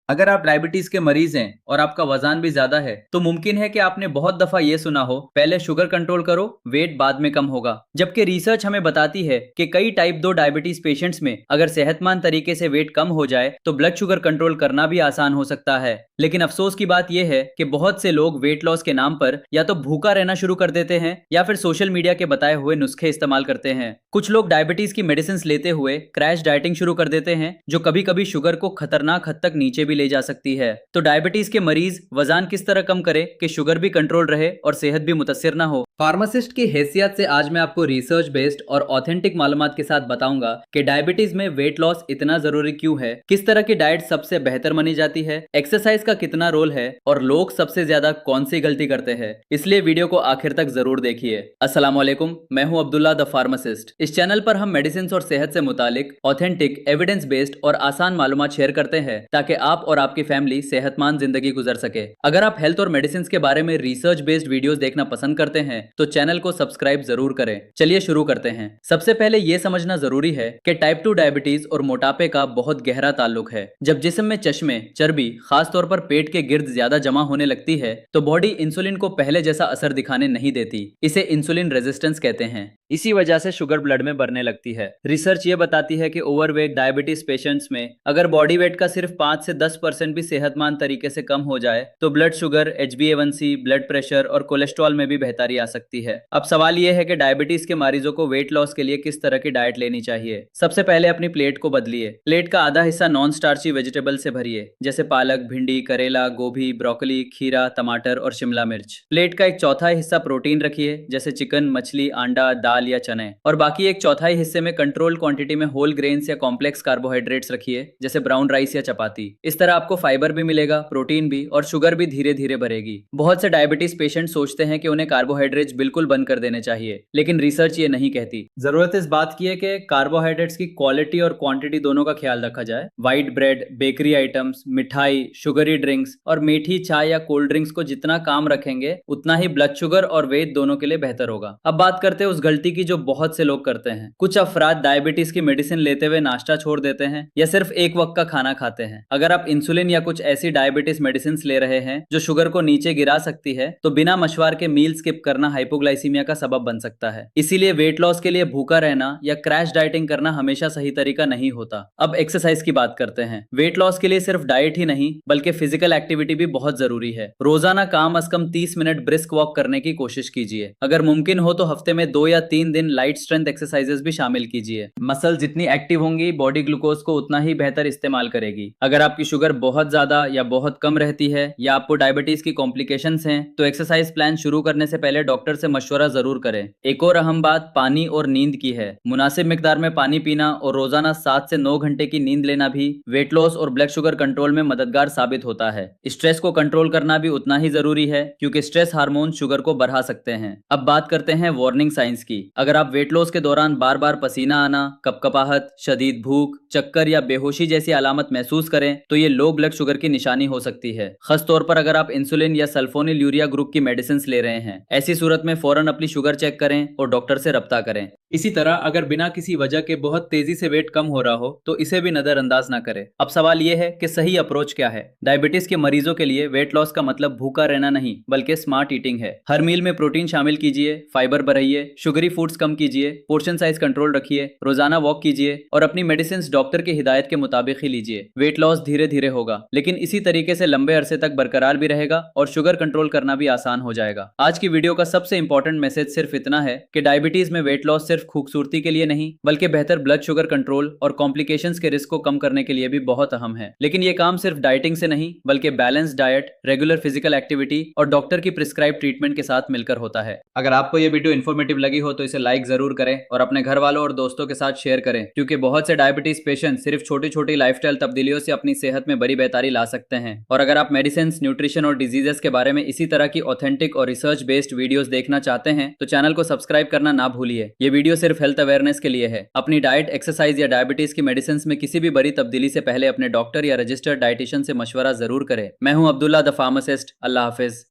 अगर आप डायबिटीज के मरीज हैं और आपका वजन भी ज्यादा है तो मुमकिन है कि आपने बहुत दफा ये सुना हो, पहले शुगर कंट्रोल करो, वेट बाद में कम होगा। जबकि रिसर्च हमें बताती है कि कई टाइप 2 डायबिटीज पेशेंट्स में अगर सेहतमंद तरीके से वेट कम हो जाए तो ब्लड शुगर कंट्रोल करना भी आसान हो सकता है। लेकिन अफसोस की बात यह है कि बहुत से लोग वेट लॉस के नाम पर या तो भूखा रहना शुरू कर देते हैं या फिर सोशल मीडिया के बताए हुए नुस्खे इस्तेमाल करते हैं। कुछ लोग डायबिटीज की मेडिसिन लेते हुए क्रैश डाइटिंग शुरू कर देते हैं, जो कभी कभी शुगर को खतरनाक हद तक नीचे भी ले जा सकती है। तो डायबिटीज के मरीज वजन किस तरह कम करे कि शुगर भी कंट्रोल रहे और सेहत भी मुतासिर ना हो। फार्मासिस्ट की हैसियत से आज मैं आपको रिसर्च बेस्ड और ऑथेंटिक मालूमात के साथ बताऊंगा कि डायबिटीज में वेट लॉस इतना जरूरी क्यों है, किस तरह की डाइट सबसे बेहतर मानी जाती है, एक्सरसाइज का कितना रोल है और लोग सबसे ज्यादा कौन सी गलती करते हैं। इसलिए वीडियो को आखिर तक जरूर देखिए। अस्सलाम वालेकुम, मैं हूं अब्दुल्ला द फार्मासिस्ट। इस चैनल पर हम मेडिसिन और सेहत से मुतालिक ऑथेंटिक, एविडेंस बेस्ड और आसान मालूमात शेयर करते हैं ताकि आप और आपकी फैमिली सेहतमंद जिंदगी गुजर सके। अगर आप हेल्थ और मेडिसिन के बारे में रिसर्च बेस्ड वीडियोस देखना पसंद करते हैं तो चैनल को सब्सक्राइब जरूर करें। चलिए शुरू करते हैं। सबसे पहले यह समझना जरूरी है कि टाइप 2 डायबिटीज और मोटापे का बहुत गहरा ताल्लुक है। जब जिस्म में चश्मे, चर्बी, खासतौर पर पेट के गिर्द ज्यादा जमा होने लगती है तो बॉडी इंसुलिन को पहले जैसा असर दिखाने नहीं देती। इसे इंसुलिन रेजिस्टेंस कहते हैं। इसी वजह से शुगर ब्लड में बढ़ने लगती है। रिसर्च ये बताती है कि ओवरवेट डायबिटीज पेशेंट्स में अगर बॉडी वेट का सिर्फ 5 से 10% भी सेहतमंद तरीके से कम हो जाए तो blood sugar, HbA1c, blood pressure और कोलेस्ट्रॉल में भी बेहतरी आ सकती है। अब सवाल यह है कि डायबिटीज के मरीजों को वेट लॉस के लिए किस तरह की डाइट लेनी चाहिए। सबसे पहले अपनी प्लेट को बदलिए। प्लेट का आधा हिस्सा नॉन स्टार्ची वेजिटेबल से भरिए, जैसे पालक, भिंडी, करेला, गोभी, ब्रोकली, खीरा, टमाटर और शिमला मिर्च। प्लेट का एक चौथाई हिस्सा प्रोटीन रखिए, जैसे चिकन, मछली, अंडा, दाल या चने। और बाकी एक चौथाई हिस्से में कंट्रोल क्वांटिटी में होल ग्रेन्स या कॉम्प्लेक्स कार्बोहाइड्रेट्स रखिए, जैसे ब्राउन राइस या चपाती। इस तरह आपको फाइबर भी मिलेगा, प्रोटीन भी, और शुगर भी धीरे धीरे बढ़ेगी। बहुत से डायबिटीज पेशेंट सोचते हैं कि उन्हें कार्बोहाइड्रेट्स बिल्कुल बंद कर देने चाहिए, लेकिन रिसर्च ये नहीं कहती। जरूरत इस बात की है कि कार्बोहाइड्रेट्स की क्वालिटी और क्वांटिटी दोनों का ख्याल रखा जाए। व्हाइट ब्रेड, बेकरी आइटम्स, मिठाई, शुगरी ड्रिंक्स और मीठी चाय या कोल्ड ड्रिंक्स को जितना काम रखेंगे उतना ही ब्लड शुगर और वेट दोनों के लिए बेहतर होगा। अब बात करते हैं उस गलती की जो बहुत से लोग करते हैं। कुछ अफराद डायबिटीज की मेडिसिन लेते हुए नाश्ता छोड़ देते हैं या सिर्फ एक वक्त का खाना खाते हैं। अगर आप इंसुलिन या कुछ ऐसी डायबिटीज मेडिसिन ले रहे हैं जो शुगर को नीचे गिरा सकती है तो बिना मशवार के मील स्किप करना हाइपोग्लाइसीमिया का सबब बन सकता है। इसीलिए वेट लॉस के लिए भूखा रहना या क्रैश डाइटिंग करना हमेशा सही तरीका नहीं होता। अब एक्सरसाइज की बात करते हैं। वेट लॉस के लिए सिर्फ डाइट ही नहीं बल्कि फिजिकल एक्टिविटी भी बहुत जरूरी है। रोजाना कम अज कम 30 मिनट ब्रिस्क वॉक करने की कोशिश कीजिए। अगर मुमकिन हो तो हफ्ते में 2 या 3 दिन लाइट स्ट्रेंथ एक्सरसाइजेस भी शामिल कीजिए। मसल जितनी एक्टिव होंगी बॉडी ग्लूकोज को उतना ही बेहतर इस्तेमाल करेगी। अगर आपकी शुगर बहुत ज्यादा या बहुत कम रहती है या आपको डायबिटीज की कॉम्प्लिकेशंस हैं तो एक्सरसाइज प्लान शुरू करने से पहले डॉक्टर से मशवरा जरूर करें। एक और अहम बात पानी और नींद की है। मुनासिब मिकदार में पानी पीना और रोजाना 7 से 9 घंटे की नींद लेना भी वेट लॉस और ब्लड शुगर कंट्रोल में मददगार साबित होता है। स्ट्रेस को कंट्रोल करना भी उतना ही जरूरी है क्योंकि स्ट्रेस हार्मोन शुगर को बढ़ा सकते हैं। अब बात करते हैं वार्निंग साइंस की। अगर आप वेट लॉस के दौरान बार बार पसीना आना, कपकपाहट, शदीद भूख, चक्कर या बेहोशी जैसी अलामत महसूस करें तो ये लो ब्लड शुगर की निशानी हो सकती है। खास तौर पर अगर आप इंसुलिन या सल्फोनिल यूरिया ग्रुप की मेडिसिन ले रहे हैं। ऐसी सूरत में फौरन अपनी शुगर चेक करें और डॉक्टर से रब्ता करें। इसी तरह अगर बिना किसी वजह के बहुत तेजी से वेट कम हो रहा हो तो इसे भी नजरअंदाज ना करें। अब सवाल यह है कि सही अप्रोच क्या है। डायबिटीज के मरीजों के लिए वेट लॉस का मतलब भूखा रहना नहीं बल्कि स्मार्ट ईटिंग है। हर मील में प्रोटीन शामिल कीजिए, फाइबर बढ़ाइए, शुगरी फूड्स कम कीजिए, पोर्शन साइज कंट्रोल रखिए, रोजाना वॉक कीजिए और अपनी मेडिसिन डॉक्टर की हिदायत के मुताबिक ही लीजिए। वेट लॉस धीरे धीरे होगा लेकिन इसी तरीके से लंबे अरसे तक बरकरार भी रहेगा और शुगर कंट्रोल करना भी आसान हो जाएगा। आज की वीडियो का सबसे इंपॉर्टेंट मैसेज सिर्फ इतना है कि डायबिटीज में वेट लॉस सिर्फ खूबसूरती के लिए नहीं बल्कि बेहतर ब्लड शुगर कंट्रोल और कॉम्प्लिकेशंस के रिस्क को कम करने के लिए भी बहुत अहम है। लेकिन ये काम सिर्फ डाइटिंग से नहीं बल्कि balance diet, regular physical activity और डॉक्टर की प्रिस्क्राइब ट्रीटमेंट के साथ मिलकर होता है। अगर आपको ये वीडियो इन्फॉर्मेटिव लगी हो तो इसे लाइक जरूर करें और अपने घर वालों और दोस्तों के साथ शेयर करें क्योंकि बहुत से डायबिटीज पेशेंट सिर्फ छोटी छोटी लाइफस्टाइल तब्दीलियों से अपनी सेहत में बड़ी बेहतरी ला सकते हैं। और अगर आप मेडिसिन, न्यूट्रिशन और डिजीजेस के बारे में इसी तरह की ऑथेंटिक और रिसर्च बेस्ड वीडियोस देखना चाहते हैं तो चैनल को सब्सक्राइब करना ना भूलिए। ये वीडियो सिर्फ हेल्थ अवेयरनेस के लिए है। अपनी डाइट, एक्सरसाइज या डायबिटीज की मेडिसिन में किसी भी बड़ी तब्दीली से पहले अपने डॉक्टर या रजिस्टर्ड डाइटिशियन से मशवरा जरूर करें। मैं हूं Abdullah the pharmacist. Allah Hafiz.